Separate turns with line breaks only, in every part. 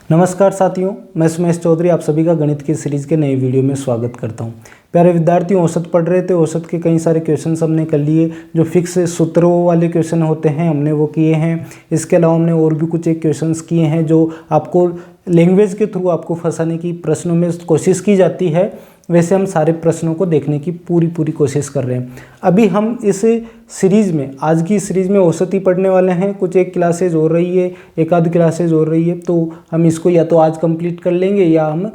नमस्कार साथियों, मैं सुमेश चौधरी आप सभी का गणित की सीरीज के नए वीडियो में स्वागत करता हूं। प्यारे विद्यार्थियों, औसत पढ़ रहे थे। औसत के कई सारे क्वेश्चंस हमने कर लिए। जो फिक्स सूत्रों वाले क्वेश्चन होते हैं हमने वो किए हैं। इसके अलावा हमने और भी कुछ एक क्वेश्चंस किए हैं जो आपको लैंग्वेज के थ्रू आपको फंसाने की प्रश्नों में कोशिश की जाती है। वैसे हम सारे प्रश्नों को देखने की पूरी कोशिश कर रहे हैं। अभी हम इस सीरीज़ में, आज की सीरीज़ में औसत ही पढ़ने वाले हैं। कुछ एक क्लासेज हो रही है, एक आध क्लासेज हो रही है, तो हम इसको या तो आज कंप्लीट कर लेंगे या हम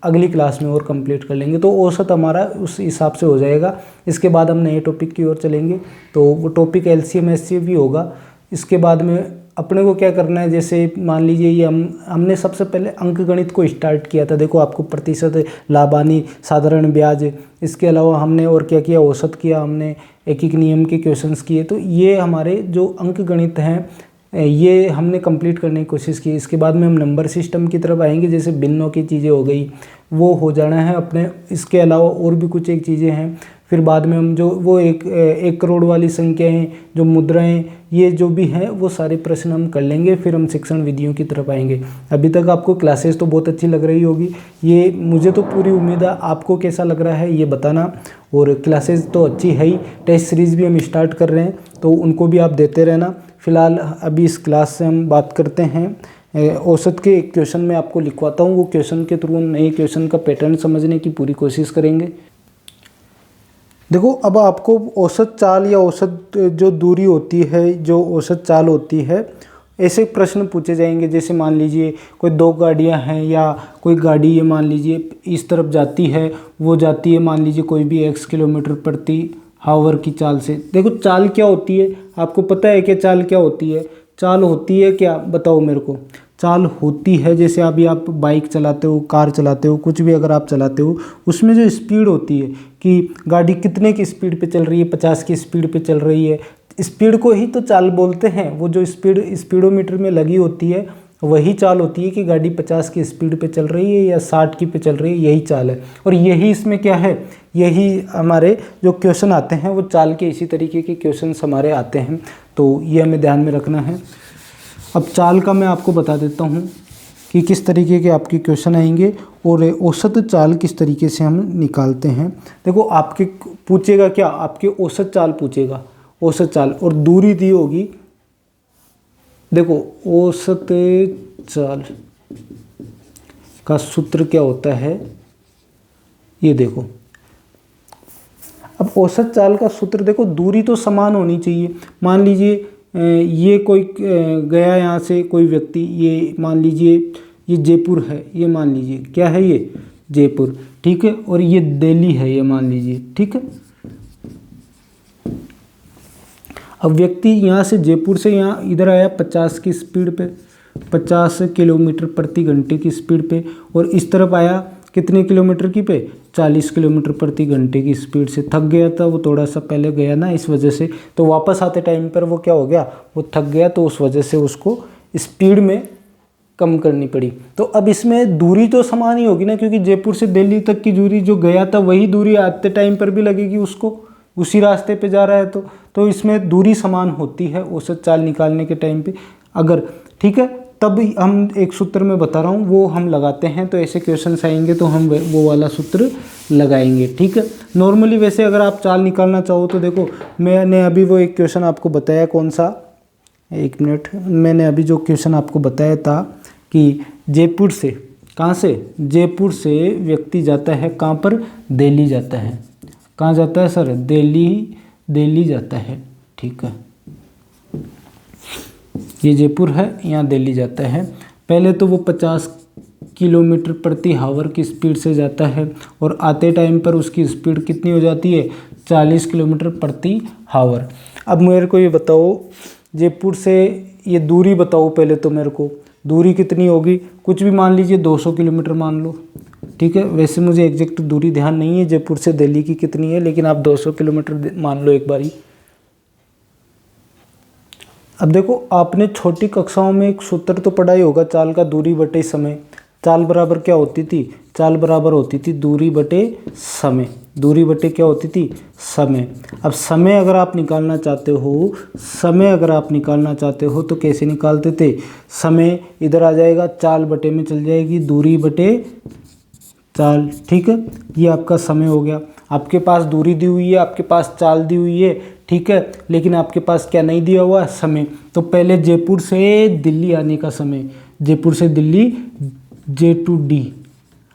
अगली क्लास में और कंप्लीट कर लेंगे। तो औसत हमारा उस हिसाब से हो जाएगा। इसके बाद हम नए टॉपिक की ओर चलेंगे, तो वो टॉपिक एलसीएम एचसीएफ भी होगा। इसके बाद में अपने को क्या करना है, जैसे मान लीजिए ये हमने सबसे पहले अंकगणित को स्टार्ट किया था। देखो आपको प्रतिशत, लाभानी, साधारण ब्याज, इसके अलावा हमने और क्या किया, औसत किया, हमने एक एक नियम के क्वेश्चंस किए। तो ये हमारे जो अंकगणित हैं ये हमने कंप्लीट करने की कोशिश की। इसके बाद में हम नंबर सिस्टम की तरफ आएंगे, जैसे भिन्नों की चीज़ें हो गई, वो हो जाना है अपने। इसके अलावा और भी कुछ एक चीज़ें हैं। फिर बाद में हम जो वो एक करोड़ वाली संख्याएं, जो मुद्राएं, ये जो भी हैं वो सारे प्रश्न हम कर लेंगे। फिर हम शिक्षण विधियों की तरफ आएंगे। अभी तक आपको क्लासेस तो बहुत अच्छी लग रही होगी, ये मुझे तो पूरी उम्मीद है। आपको कैसा लग रहा है ये बताना। और क्लासेस तो अच्छी है ही। टेस्ट सीरीज़ भी हम स्टार्ट कर रहे हैं, तो उनको भी आप देते रहना। फिलहाल अभी इस क्लास से हम बात करते हैं औसत के एक क्वेश्चन में आपको लिखवाता हूँ। वो क्वेश्चन के थ्रू नए क्वेश्चन का पैटर्न समझने की पूरी कोशिश करेंगे। देखो, अब आपको औसत चाल या औसत जो दूरी होती है, जो औसत चाल होती है, ऐसे प्रश्न पूछे जाएंगे। जैसे मान लीजिए कोई दो गाड़ियां हैं, या कोई गाड़ी ये मान लीजिए इस तरफ जाती है, वो जाती है मान लीजिए कोई भी x किलोमीटर प्रति हावर की चाल से। देखो चाल क्या होती है, आपको पता है कि चाल क्या होती है? चाल होती है क्या, बताओ मेरे को। चाल होती है, जैसे अभी आप बाइक चलाते हो, कार चलाते हो, कुछ भी अगर आप चलाते हो, उसमें जो स्पीड होती है कि गाड़ी कितने की स्पीड पे चल रही है, 50 की स्पीड पे चल रही है, स्पीड को ही तो चाल बोलते हैं। वो जो स्पीड स्पीडोमीटर में लगी होती है वही चाल होती है कि गाड़ी 50 की स्पीड पे चल रही है या 60 की पे चल रही है, यही चाल है। और यही इसमें क्या है, यही हमारे जो क्वेश्चन आते हैं वो चाल के इसी तरीके के क्वेश्चन हमारे आते हैं। तो ये हमें ध्यान में रखना है। अब चाल का मैं आपको बता देता हूँ कि किस तरीके के आपके क्वेश्चन आएंगे और औसत चाल किस तरीके से हम निकालते हैं। देखो आपके पूछेगा क्या, आपके औसत चाल पूछेगा, औसत चाल, और दूरी दी होगी। देखो औसत चाल का सूत्र क्या होता है, ये देखो। अब औसत चाल का सूत्र देखो, दूरी तो समान होनी चाहिए। मान लीजिए ये कोई गया यहाँ से कोई व्यक्ति, ये मान लीजिए ये जयपुर है, ये मान लीजिए क्या है, ये जयपुर, ठीक है। और ये दिल्ली है, ये मान लीजिए, ठीक है। अब व्यक्ति यहाँ से जयपुर से यहाँ इधर आया 50 की स्पीड पे, 50 किलोमीटर प्रति घंटे की स्पीड पे, और इस तरफ आया कितने किलोमीटर की पे, 40 किलोमीटर प्रति घंटे की स्पीड से। थक गया था वो, थोड़ा सा पहले गया ना, इस वजह से। तो वापस आते टाइम पर वो क्या हो गया, वो थक गया, तो उस वजह से उसको स्पीड में कम करनी पड़ी। तो अब इसमें दूरी तो समान ही होगी ना, क्योंकि जयपुर से दिल्ली तक की दूरी जो गया था वही दूरी आते टाइम पर भी लगेगी उसको, उसी रास्ते पे जा रहा है। तो इसमें दूरी समान होती है औसत चाल निकालने के टाइम पे, अगर, ठीक है। तब हम एक सूत्र में बता रहा हूँ वो हम लगाते हैं। तो ऐसे क्वेश्चंस आएंगे तो हम वो वाला सूत्र लगाएंगे, ठीक है। नॉर्मली वैसे अगर आप चाल निकालना चाहो तो देखो, मैंने अभी वो एक क्वेश्चन आपको बताया, कौन सा, एक मिनट, मैंने अभी जो क्वेश्चन आपको बताया था कि जयपुर से, कहाँ से, जयपुर से व्यक्ति जाता है कहाँ पर, दिल्ली जाता है। कहाँ जाता है सर, दिल्ली जाता है, ठीक है। ये जयपुर है, यहाँ दिल्ली जाता है। पहले तो वो 50 किलोमीटर प्रति हावर की स्पीड से जाता है, और आते टाइम पर उसकी स्पीड कितनी हो जाती है, 40 किलोमीटर प्रति हावर। अब मेरे को ये बताओ, जयपुर से ये दूरी बताओ पहले तो मेरे को, दूरी कितनी होगी, कुछ भी मान लीजिए 200 किलोमीटर मान लो, ठीक है। वैसे मुझे एग्जैक्ट दूरी ध्यान नहीं है जयपुर से दिल्ली की कितनी है, लेकिन आप 200 किलोमीटर मान लो एक बारी। अब देखो, आपने छोटी कक्षाओं में एक सूत्र तो पढ़ा ही होगा, चाल का दूरी बटे समय। चाल बराबर क्या होती थी, चाल बराबर होती थी दूरी बटे समय, दूरी बटे क्या होती थी, समय। अब समय अगर आप निकालना चाहते हो, समय अगर आप निकालना चाहते हो तो कैसे निकालते थे, समय इधर आ जाएगा, चाल बटे में चल जाएगी, दूरी बटे चाल, ठीक है। ये आपका समय हो गया। आपके पास दूरी दी हुई है, आपके पास चाल दी हुई है, ठीक है, लेकिन आपके पास क्या नहीं दिया हुआ, समय। तो पहले जयपुर से दिल्ली आने का समय, जयपुर से दिल्ली J2D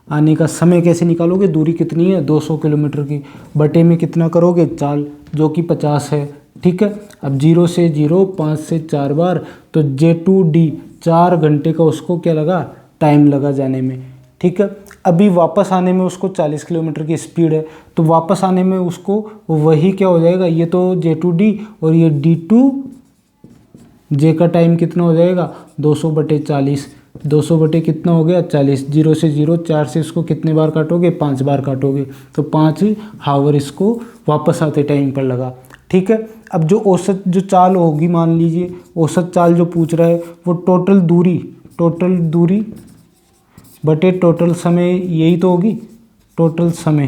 आने का समय कैसे निकालोगे, दूरी कितनी है 200 किलोमीटर की, बटे में कितना करोगे, चाल जो कि 50 है, ठीक है। अब 0 से 0, 5 से 4 बार, तो J2D 4 घंटे का उसको क्या लगा, टाइम लगा जाने में, ठीक है। अभी वापस आने में उसको 40 किलोमीटर की स्पीड है, तो वापस आने में उसको वही क्या हो जाएगा, ये तो J2D और ये D2J का टाइम कितना हो जाएगा 200/40, 200 कितना हो गया 40, 0 से 0, 4 से इसको कितने बार काटोगे, 5 बार काटोगे, तो 5 हावर इसको वापस आते टाइम पर लगा, ठीक है। अब जो औसत जो चाल होगी, मान लीजिए औसत चाल जो पूछ रहा है वो टोटल दूरी बटे टोटल समय, यही तो होगी टोटल समय,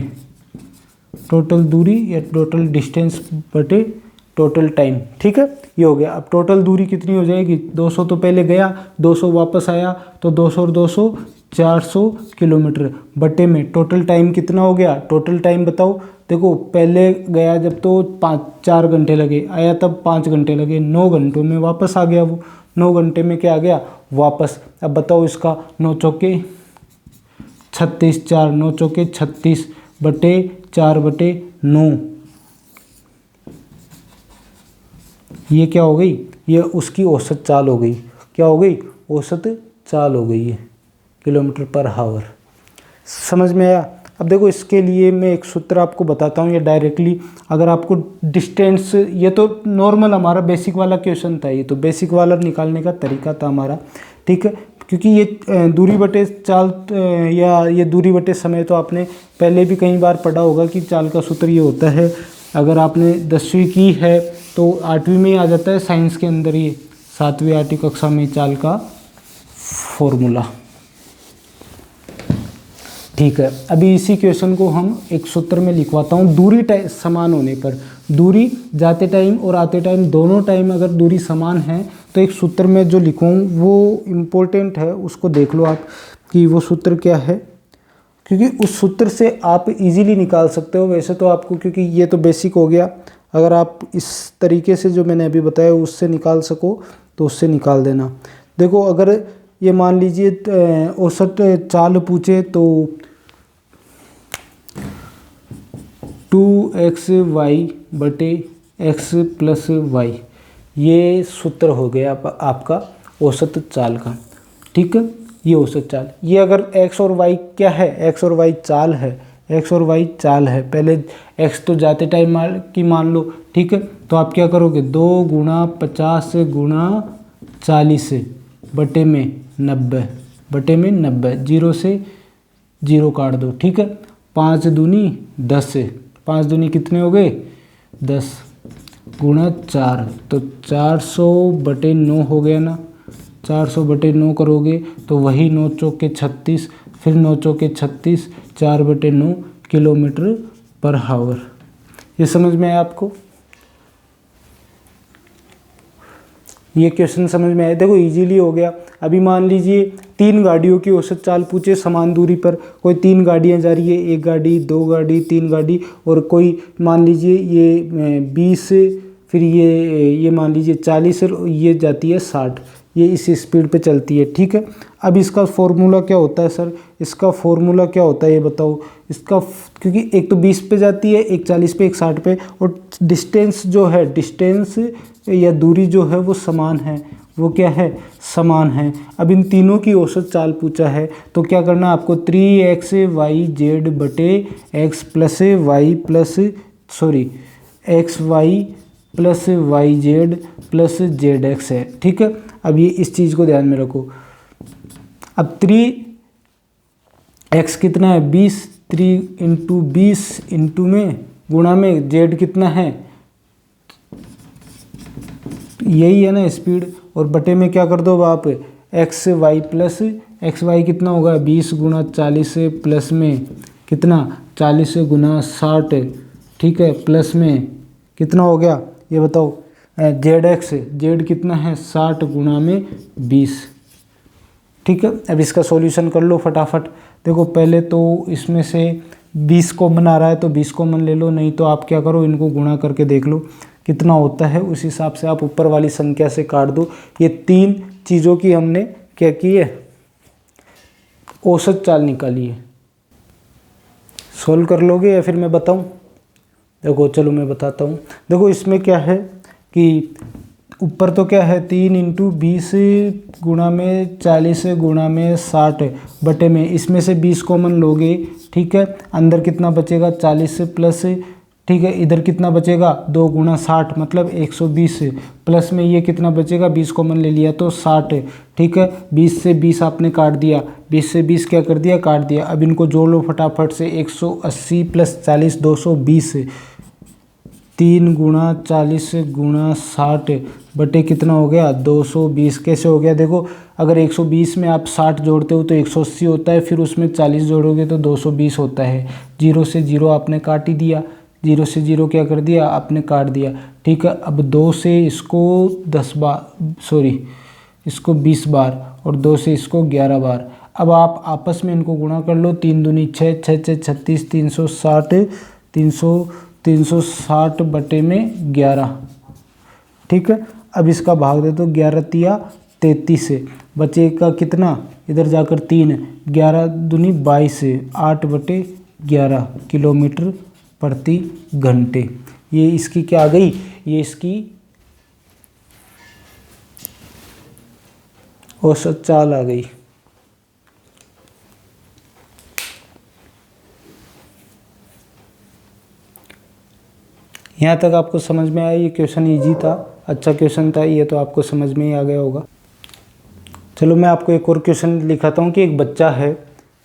टोटल दूरी या टोटल डिस्टेंस बटे टोटल टाइम, ठीक है। ये हो गया। अब टोटल दूरी कितनी हो जाएगी, 200 तो पहले गया, 200 वापस आया, तो 200 और 200 400 किलोमीटर, बटे में टोटल टाइम कितना हो गया, टोटल टाइम बताओ। देखो पहले गया जब तो 4 घंटे लगे, आया तब 5 घंटे लगे, 9 घंटों में वापस आ गया वो, 9 घंटे में क्या आ गया वापस। अब बताओ इसका 9 चौके 36, 4 9 चौके 36 बटे 4/9, ये क्या हो गई, ये उसकी औसत चाल हो गई, क्या हो गई, औसत चाल हो गई है, किलोमीटर पर हावर। समझ में आया। अब देखो इसके लिए मैं एक सूत्र आपको बताता हूँ, ये डायरेक्टली अगर आपको डिस्टेंस, ये तो नॉर्मल हमारा बेसिक वाला क्वेश्चन था, ये तो बेसिक वाला निकालने का तरीका था हमारा, ठीक है। क्योंकि ये दूरी बटे चाल या ये दूरी बटे समय तो आपने पहले भी कई बार पढ़ा होगा कि चाल का सूत्र ये होता है। अगर आपने 10वीं की है तो 8वीं में आ जाता है, साइंस के अंदर ये 7वीं 8वीं कक्षा में चाल का फॉर्मूला, ठीक है। अभी इसी क्वेश्चन को हम एक सूत्र में लिखवाता हूँ। दूरी समान होने पर, दूरी जाते टाइम और आते टाइम दोनों टाइम अगर दूरी समान है तो एक सूत्र में जो लिखूँ वो इम्पोर्टेंट है, उसको देख लो आप कि वो सूत्र क्या है, क्योंकि उस सूत्र से आप इजीली निकाल सकते हो। वैसे तो आपको, क्योंकि ये तो बेसिक हो गया, अगर आप इस तरीके से जो मैंने अभी बताया उससे निकाल सको तो उससे निकाल देना। देखो अगर ये मान लीजिए औसत चाल पूछे तो 2xy बटे x प्लस y, ये सूत्र हो गया आपका औसत चाल का, ठीक है। ये औसत चाल, ये अगर x और y क्या है, x और y चाल है, x और y चाल है। पहले x तो जाते टाइम की मान लो, ठीक है, तो आप क्या करोगे 2 गुणा 50 गुणा 40 बटे में 90, बटे में 90, 0 से 0 काट दो, ठीक है। 5 दूनी 10, 5 दूनी कितने हो गए 10 गुणा 4, तो 400/9 हो गया ना, 400/9 करोगे तो वही 9 चौके 36, फिर 9 चौके 36, 4/9 किलोमीटर पर हावर। ये समझ में आया आपको, ये क्वेश्चन समझ में आया। देखो इजीली हो गया। अभी मान लीजिए 3 गाड़ियों की औसत चाल पूछे समान दूरी पर, कोई 3 गाड़ियाँ जा रही है, 1 गाड़ी 2 गाड़ी 3 गाड़ी, और कोई मान लीजिए ये 20, फिर ये मान लीजिए 40 और ये जाती है 60, ये इस स्पीड पे चलती है, ठीक है। अब इसका फॉर्मूला क्या होता है सर, इसका फॉर्मूला क्या होता है ये बताओ इसका, क्योंकि एक तो 20 पे जाती है, एक 40 पे, एक 60 पे, और डिस्टेंस जो है, डिस्टेंस या दूरी जो है वो समान है, वो क्या है समान है। अब इन तीनों की औसत चाल पूछा है तो क्या करना है आपको, 3xyz बटे x plus y plus xy plus yz plus zx है, ठीक है। अब ये इस चीज़ को ध्यान में रखो। अब 3x कितना है 20, 3 इंटू 20 इंटू में गुणा में z कितना है, यही है ना स्पीड, और बटे में क्या कर दो आप xy प्लस एक्स वाई कितना होगा 20 गुणा 40 से प्लस में कितना 40 से गुना 60, ठीक है, प्लस में कितना हो गया ये बताओ जेड एक्स, जेड कितना है 60 गुणा में 20, ठीक है। अब इसका सॉल्यूशन कर लो फटाफट। देखो पहले तो इसमें से 20 कॉमन आ रहा है तो 20 कॉमन ले लो, नहीं तो आप क्या करो इनको गुणा करके देख लो कितना होता है, उस हिसाब से आप ऊपर वाली संख्या से काट दो। ये 3 चीज़ों की हमने क्या की है औसत चाल निकाली है। सोल्व कर लोगे या फिर मैं बताऊं? देखो चलो मैं बताता हूँ। देखो इसमें क्या है कि ऊपर तो क्या है 3 इंटू 20 गुणा में 40 गुणा में 60 बटे में, इसमें से 20 कॉमन लोगे, ठीक है, अंदर कितना बचेगा 40 से प्लस, ठीक है, इधर कितना बचेगा 2 गुणा 60 मतलब 120 प्लस में ये कितना बचेगा 20 कॉमन ले लिया तो 60, ठीक है। 20 से 20 आपने काट दिया, 20 से 20 क्या कर दिया काट दिया। अब इनको जोड़ लो फटाफट से 180 प्लस 40 220, 3 गुणा 40 गुणा 60 बटे कितना हो गया 220। कैसे हो गया देखो, अगर 120 में आप 60 जोड़ते हो तो 180 होता है, फिर उसमें 40 जोड़ोगे तो 220 होता है। 0 से 0 आपने काट ही दिया, 0 से 0 क्या कर दिया आपने काट दिया, ठीक है। अब 2 से इसको 10 बार इसको 20 बार और 2 से इसको 11 बार। अब आप आपस में इनको गुणा कर लो, 3 दूनी 6, 6 6 36, 360 बटे में 11, ठीक है। अब इसका भाग दे तो 11 तिया 33 से बचेगा कितना, इधर जाकर 3, 11 दूनी 22, 8 बटे 11 किलोमीटर प्रति घंटे। ये इसकी क्या आ गई, ये इसकी औसत चाल आ गई। यहाँ तक आपको समझ में आया? ये क्वेश्चन इजी था, अच्छा क्वेश्चन था, ये तो आपको समझ में ही आ गया होगा। चलो मैं आपको एक और क्वेश्चन लिखाता हूँ कि एक बच्चा है,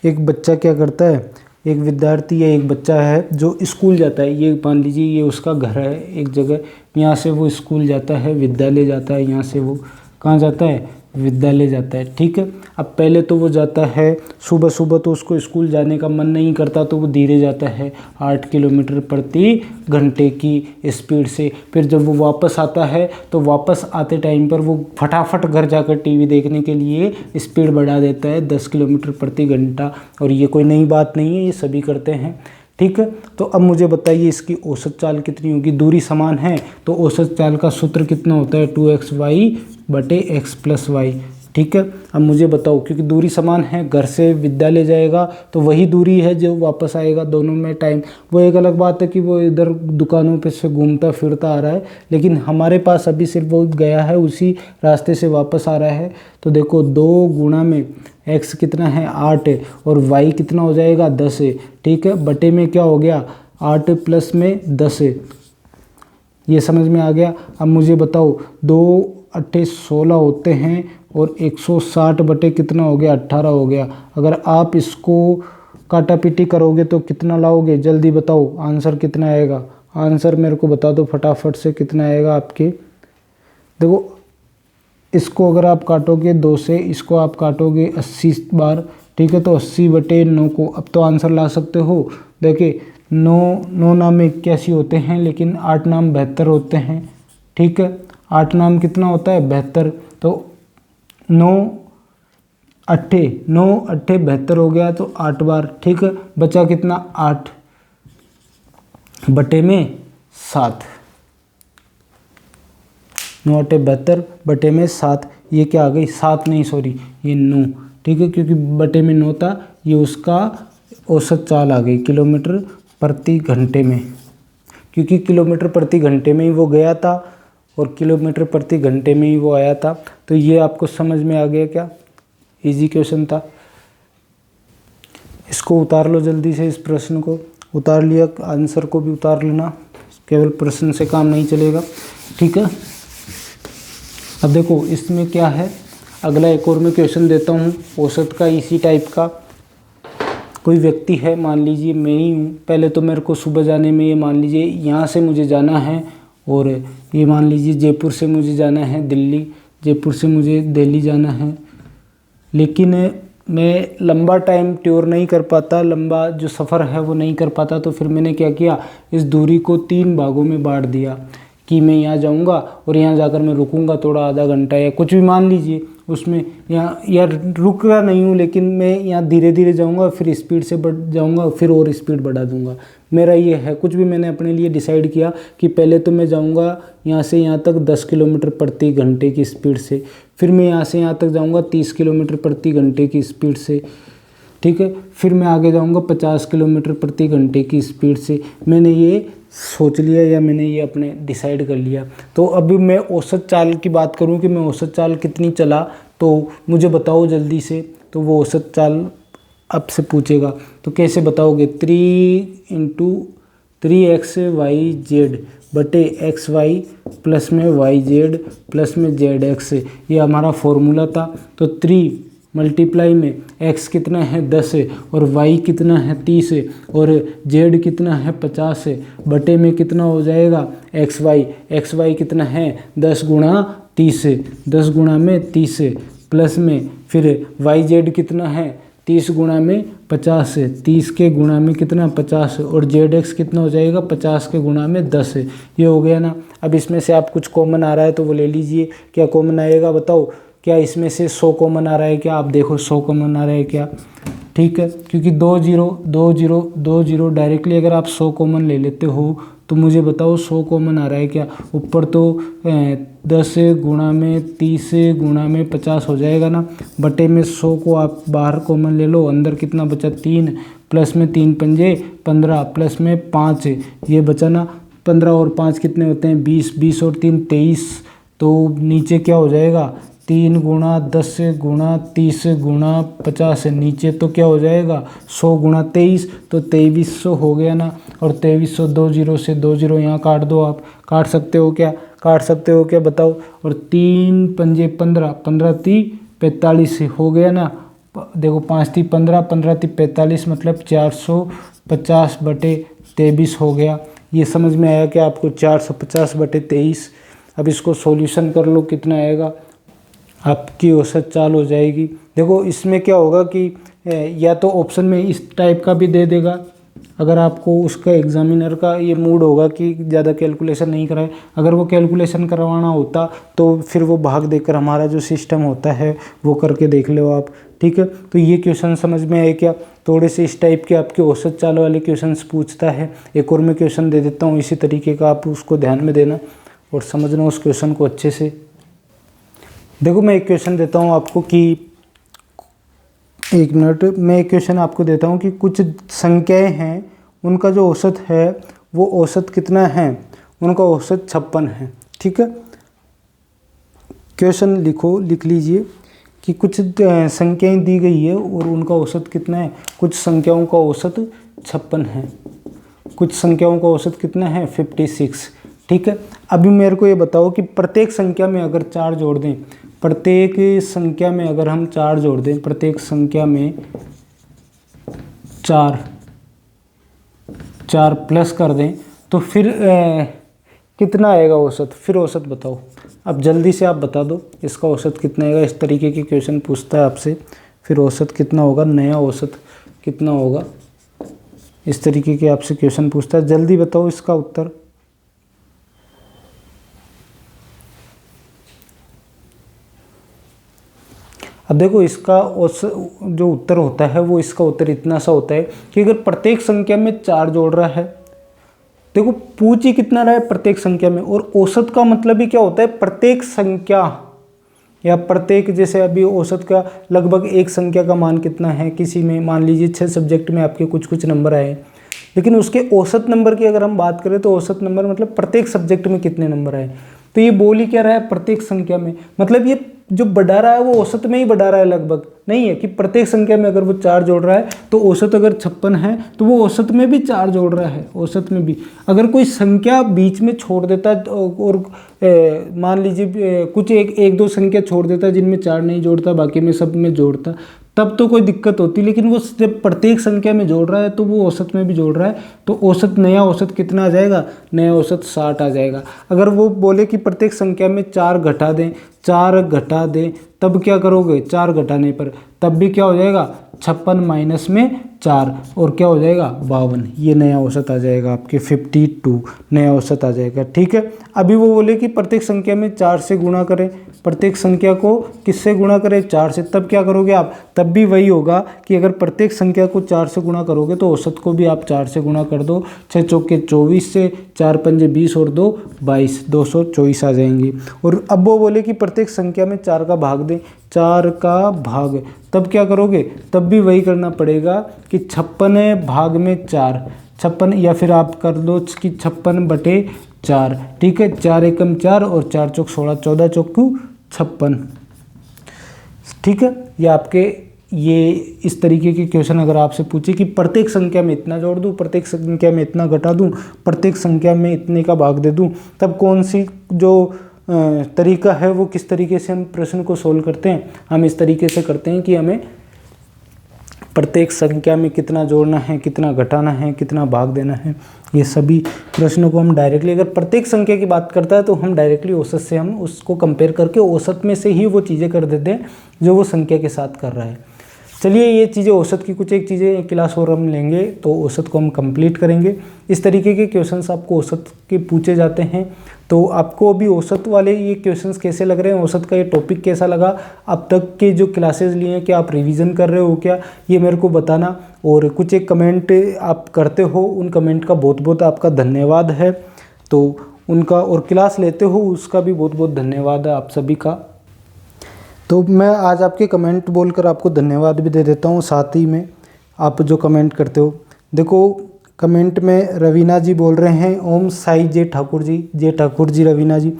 एक बच्चा क्या करता है, एक विद्यार्थी या एक बच्चा है जो स्कूल जाता है। ये मान लीजिए ये उसका घर है एक जगह, यहाँ से वो स्कूल जाता है, विद्यालय जाता है, यहाँ से वो कहाँ जाता है विद्यालय जाता है, ठीक है। अब पहले तो वो जाता है सुबह सुबह, तो उसको स्कूल जाने का मन नहीं करता तो वो धीरे जाता है 8 किलोमीटर प्रति घंटे की स्पीड से। फिर जब वो वापस आता है तो वापस आते टाइम पर वो फटाफट घर जाकर टीवी देखने के लिए स्पीड बढ़ा देता है 10 किलोमीटर प्रति घंटा। और ये कोई नई बात नहीं है, ये सभी करते हैं, ठीक है। तो अब मुझे बताइए इसकी औसत चाल कितनी होगी। दूरी समान है तो औसत चाल का सूत्र कितना होता है 2xy बटे x प्लस वाई, ठीक है। अब मुझे बताओ, क्योंकि दूरी समान है, घर से विद्यालय जाएगा तो वही दूरी है जो वापस आएगा, दोनों में टाइम। वो एक अलग बात है कि वो इधर दुकानों पे से घूमता फिरता आ रहा है, लेकिन हमारे पास अभी सिर्फ वो गया है उसी रास्ते से वापस आ रहा है। तो देखो 2 गुणा में x कितना है 8 और y कितना हो जाएगा 10, ठीक है, बटे में क्या हो गया 8 प्लस में 10। ये समझ में आ गया। अब मुझे बताओ 2 8 16 होते हैं और 160 बटे कितना हो गया 18 हो गया। अगर आप इसको काटा पीटी करोगे तो कितना लाओगे, जल्दी बताओ आंसर कितना आएगा। आंसर मेरे को बता दो फटाफट से कितना आएगा आपके। देखो इसको अगर आप काटोगे 2 से, इसको आप काटोगे 80 बार, ठीक है, तो 80 बटे 9 को अब तो आंसर ला सकते हो। देखिए 9 नाम 81 होते हैं, लेकिन 8 नाम 72 होते हैं, ठीक है। 8 नाम कितना होता है 72, तो 9 8 72 हो गया तो 8 बार, ठीक है। बचा कितना 8 बटे में 7, 9 8 72 बटे में 7, ये क्या आ गई 7 नहीं सॉरी ये 9, ठीक है, क्योंकि बटे में 9 था, ये उसका औसत चाल आ गई किलोमीटर प्रति घंटे में, क्योंकि किलोमीटर प्रति घंटे में ही वो गया था और किलोमीटर प्रति घंटे में ही वो आया था। तो ये आपको समझ में आ गया क्या, इजी क्वेश्चन था। इसको उतार लो जल्दी से, इस प्रश्न को उतार लिया, आंसर को भी उतार लेना, केवल प्रश्न से काम नहीं चलेगा, ठीक है। अब देखो इसमें क्या है, अगला एक और मैं क्वेश्चन देता हूँ औसत का, इसी टाइप का। कोई व्यक्ति है, मान लीजिए मैं ही हूँ, पहले तो मेरे को सुबह जाने में, ये मान लीजिए यहाँ से मुझे जाना है, और ये मान लीजिए जयपुर से मुझे जाना है दिल्ली, जयपुर से मुझे दिल्ली जाना है, लेकिन मैं लंबा टाइम टूर नहीं कर पाता, लंबा जो सफ़र है वो नहीं कर पाता, तो फिर मैंने क्या किया, इस दूरी को 3 भागों में बांट दिया कि मैं यहाँ जाऊँगा और यहाँ जाकर मैं रुकूँगा थोड़ा, आधा घंटा या कुछ भी मान लीजिए उसमें, यहाँ या रुक रहा नहीं हूँ लेकिन मैं यहाँ धीरे धीरे जाऊँगा, फिर स्पीड से बढ़ जाऊँगा, फिर और स्पीड बढ़ा दूँगा। मेरा ये है, कुछ भी मैंने अपने लिए डिसाइड किया कि पहले तो मैं जाऊँगा यहाँ से यहाँ तक 10 किलोमीटर प्रति घंटे की स्पीड से, फिर मैं यहाँ से यहाँ तक जाऊँगा 30 किलोमीटर प्रति घंटे की स्पीड से, ठीक है, फिर मैं आगे जाऊँगा 50 किलोमीटर प्रति घंटे की स्पीड से। मैंने ये सोच लिया या मैंने ये अपने डिसाइड कर लिया। तो अभी मैं औसत चाल की बात करूं कि मैं औसत चाल कितनी चला, तो मुझे बताओ जल्दी से। तो वो औसत चाल आपसे पूछेगा, तो कैसे बताओगे, 3 × 3xyz बटे xy प्लस में yz प्लस में zx, ये हमारा फॉर्मूला था। तो 3 मल्टीप्लाई में x कितना है 10 है और y कितना है 30 है और z कितना है 50 है, बटे में कितना हो जाएगा xy कितना है 10 गुणा 30 है, 10 गुणा में 30 है, प्लस में फिर yz कितना है 30 गुणा में 50 है, 30 के गुणा में कितना 50 है और zx कितना हो जाएगा 50 के गुणा में 10 है। ये हो गया ना। अब इसमें से आप कुछ कॉमन आ रहा है तो वो ले लीजिए, क्या कॉमन आएगा बताओ, क्या इसमें से 100 कॉमन आ रहा है क्या, आप देखो 100 कॉमन आ रहा है क्या, ठीक है, क्योंकि 2 0 डायरेक्टली अगर आप 100 कॉमन ले लेते हो तो मुझे बताओ 100 कॉमन आ रहा है क्या, ऊपर तो 10 गुणा में 30 गुणा में 50 हो जाएगा ना, बटे में 100 को आप बाहर कॉमन ले लो, अंदर कितना बचा 3, प्लस में 3 पंजे 15 प्लस में 5 ये बचा ना, 15 और 5 कितने होते हैं 20, 20 और 3 23, तो नीचे क्या हो जाएगा 3 गुणा 10 गुणा 30 गुणा 50 है, नीचे तो क्या हो जाएगा 100 गुणा 23, तो 2300 हो गया ना। और 2300 2 0 से 2 0 यहाँ काट दो, आप काट सकते हो क्या, काट सकते हो क्या बताओ। और 3 पंजे 15, 15 3 45 हो गया ना, देखो 5 3 15, 15 3 45 मतलब 450 बटे 23 हो गया। ये समझ में आया कि आपको 450 बटे 23। अब इसको सॉल्यूशन कर लो, कितना आएगा, आपकी औसत चाल हो जाएगी। देखो इसमें क्या होगा कि या तो ऑप्शन में इस टाइप का भी दे देगा, अगर आपको उसका एग्जामिनर का ये मूड होगा कि ज़्यादा कैलकुलेशन नहीं कराए, अगर वो कैलकुलेशन करवाना होता तो फिर वो भाग देकर हमारा जो सिस्टम होता है वो करके देख लो आप, ठीक है। तो ये क्वेश्चन समझ में आए क्या, थोड़े से इस टाइप के आपके औसत चाल वाले क्वेश्चन पूछता है। एक और मैं क्वेश्चन दे देता हूँ इसी तरीके का, आप उसको ध्यान में देना और समझना उस क्वेश्चन को अच्छे से। देखो मैं एक क्वेश्चन देता हूँ आपको कि, एक मिनट, मैं एक क्वेश्चन आपको देता हूँ कि कुछ संख्याएं हैं, उनका जो औसत है वो औसत कितना है, उनका औसत 56 है, ठीक है। क्वेश्चन लिख लीजिए कि कुछ संख्याएं दी गई है और उनका औसत कितना है, कुछ संख्याओं का औसत 56 है, कुछ संख्याओं का औसत कितना है 56, ठीक है। अभी मेरे को ये बताओ कि प्रत्येक संख्या में अगर 4 जोड़ दें, प्रत्येक संख्या में अगर हम 4 जोड़ दें, प्रत्येक संख्या में 4 प्लस कर दें तो फिर कितना आएगा औसत, फिर औसत बताओ। अब जल्दी से आप बता दो इसका औसत कितना आएगा। इस तरीके के क्वेश्चन पूछता है आपसे, फिर औसत कितना होगा, नया औसत कितना होगा, इस तरीके के आपसे क्वेश्चन पूछता है। जल्दी बताओ इसका उत्तर। अब देखो इसका जो उत्तर होता है वो इसका उत्तर इतना सा होता है कि अगर प्रत्येक संख्या में 4 जोड़ रहा है, देखो पूछ ही कितना रहा है प्रत्येक संख्या में, और औसत का मतलब ही क्या होता है प्रत्येक संख्या या प्रत्येक, जैसे अभी औसत का लगभग एक संख्या का मान कितना है, किसी में मान लीजिए 6 सब्जेक्ट में आपके कुछ नंबर आए, लेकिन उसके औसत नंबर की अगर हम बात करें तो औसत नंबर मतलब प्रत्येक सब्जेक्ट में कितने नंबर आए। तो ये बोल ही क्या रहा है प्रत्येक संख्या में, मतलब ये जो बढ़ा रहा है वो औसत में ही बढ़ा रहा है, लगभग नहीं है कि प्रत्येक संख्या में अगर वो 4 जोड़ रहा है तो औसत अगर 56 है तो वो औसत में भी 4 जोड़ रहा है, औसत में भी। अगर कोई संख्या बीच में छोड़ देता है और मान लीजिए कुछ एक दो संख्या छोड़ देता है जिनमें 4 नहीं जोड़ता, बाकी में सब में जोड़ता, तब तो कोई दिक्कत होती, लेकिन वो जब प्रत्येक संख्या में जोड़ रहा है तो वो औसत में भी जोड़ रहा है, तो औसत, नया औसत कितना आ जाएगा, नया औसत 60 आ जाएगा। अगर वो बोले कि प्रत्येक संख्या में 4 घटा दें, 4 घटा दें तब क्या करोगे 4 घटाने पर, तब भी क्या हो जाएगा 56 माइनस में 4 और क्या हो जाएगा 52। ये नया औसत आ जाएगा आपके 52 नया औसत आ जाएगा। ठीक है, अभी वो बोले कि प्रत्येक संख्या में 4 से गुणा करें, प्रत्येक संख्या को किससे गुणा करें 4 से। तब क्या करोगे आप, तब भी वही होगा कि अगर प्रत्येक संख्या को 4 से गुणा करोगे तो औसत को भी आप 4 से गुणा कर दो। 6 चौके 24 से, 4 पंजे 20 और 2 22, 224 आ जाएंगी। और अब वो बोले कि प्रत्येक संख्या में 4 का भाग दें, 4 का भाग, तब क्या करोगे, तब भी वही करना पड़ेगा कि 56 भाग में 4, 56 या फिर आप कर दो कि 56/4। ठीक है, 4 एकम 4 और 4 चौक 16, 14 चौक 56। ठीक है, ये आपके ये इस तरीके के क्वेश्चन अगर आपसे पूछे कि प्रत्येक संख्या में इतना जोड़ दूं, प्रत्येक संख्या में इतना घटा दूं, प्रत्येक संख्या में इतने का भाग दे दूं, तब कौन सी जो तरीका है वो किस तरीके से हम प्रश्न को सोल्व करते हैं। हम इस तरीके से करते हैं कि हमें प्रत्येक संख्या में कितना जोड़ना है, कितना घटाना है, कितना भाग देना है, ये सभी प्रश्नों को हम डायरेक्टली, अगर प्रत्येक संख्या की बात करता है तो हम डायरेक्टली औसत से हम उसको कंपेयर करके औसत में से ही वो चीज़ें कर देते हैं जो वो संख्या के साथ कर रहा है। चलिए, ये चीज़ें औसत की कुछ एक चीज़ें क्लास और हम लेंगे तो औसत को हम कंप्लीट करेंगे। इस तरीके के क्वेश्चंस आपको औसत के पूछे जाते हैं, तो आपको अभी औसत वाले ये क्वेश्चंस कैसे लग रहे हैं, औसत का ये टॉपिक कैसा लगा, अब तक के जो क्लासेस लिए हैं क्या आप रिवीजन कर रहे हो क्या, ये मेरे को बताना। और कुछ एक कमेंट आप करते हो, उन कमेंट का बहुत बहुत आपका धन्यवाद है, तो उनका, और क्लास लेते हो उसका भी बहुत बहुत धन्यवाद है आप सभी का। तो मैं आज आपके कमेंट बोलकर आपको धन्यवाद भी दे देता हूँ, साथ ही में आप जो कमेंट करते हो। देखो, कमेंट में रवीना जी बोल रहे हैं, ओम साई जे ठाकुर जी रवीना जी,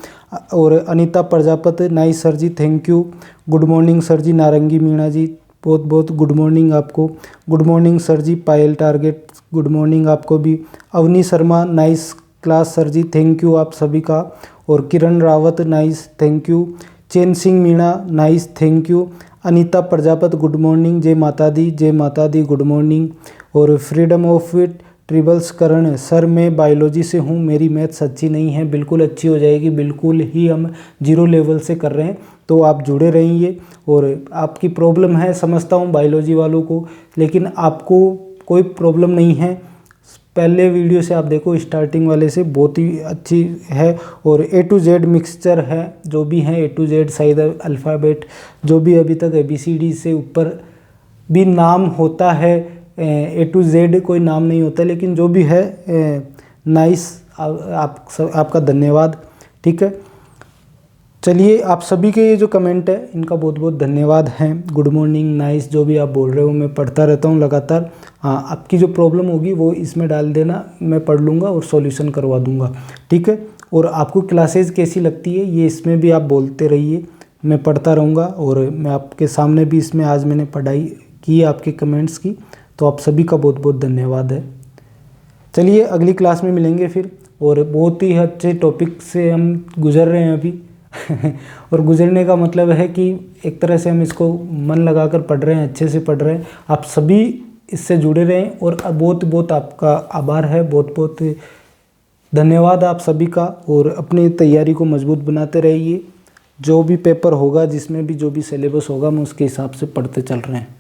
और अनीता प्रजापति, नाइस सर जी, thank you, good morning sir जी, नारंगी मीणा जी, बहुत बहुत गुड मॉर्निंग आपको, गुड मॉर्निंग सर जी, पायल टारगेट, गुड मॉर्निंग आपको भी, Avni Sharma, nice class sir जी, थैंक यू आप सभी का, और Kiran Rawat, nice, thank you, Chain Singh Meena, nice, thank you, Anita Prajapati, good morning, जय माता दी, गुड मॉर्निंग, और freedom of it ट्रिबल्स Karan, sir मैं बायोलॉजी से हूँ, मेरी मैथ्स अच्छी नहीं है, बिल्कुल अच्छी हो जाएगी, बिल्कुल ही हम 0 लेवल से कर रहे हैं, तो आप जुड़े रहिए। और आपकी प्रॉब्लम है, समझता हूँ बायोलॉजी वालों को, लेकिन आपको कोई प्रॉब्लम नहीं है, पहले वीडियो से आप देखो, स्टार्टिंग वाले से बहुत ही अच्छी है। और A to Z मिक्सचर है, जो भी है A to Z शायद अल्फ़ाबेट, जो भी अभी तक ABCD से ऊपर भी नाम होता है, A to Z कोई नाम नहीं होता, लेकिन जो भी है नाइस, आपका धन्यवाद। ठीक है, चलिए, आप सभी के ये जो कमेंट है इनका बहुत बहुत धन्यवाद है, गुड मॉर्निंग, नाइस, जो भी आप बोल रहे हो मैं पढ़ता रहता हूँ लगातार। हाँ, आपकी जो प्रॉब्लम होगी वो इसमें डाल देना, मैं पढ़ लूँगा और सॉल्यूशन करवा दूँगा। ठीक है, और आपको क्लासेस कैसी लगती है ये इसमें भी आप बोलते रहिए, मैं पढ़ता रहूँगा, और मैं आपके सामने भी इसमें आज मैंने पढ़ाई की आपके कमेंट्स की, तो आप सभी का बहुत बहुत धन्यवाद है। चलिए, अगली क्लास में मिलेंगे फिर, और बहुत ही अच्छे टॉपिक से हम गुजर रहे हैं अभी और गुजरने का मतलब है कि एक तरह से हम इसको मन लगाकर पढ़ रहे हैं, अच्छे से पढ़ रहे हैं, आप सभी इससे जुड़े रहें, और बहुत बहुत आपका आभार है, बहुत बहुत धन्यवाद आप सभी का। और अपनी तैयारी को मजबूत बनाते रहिए, जो भी पेपर होगा, जिसमें भी जो भी सिलेबस होगा, हम उसके हिसाब से पढ़ते चल रहे हैं।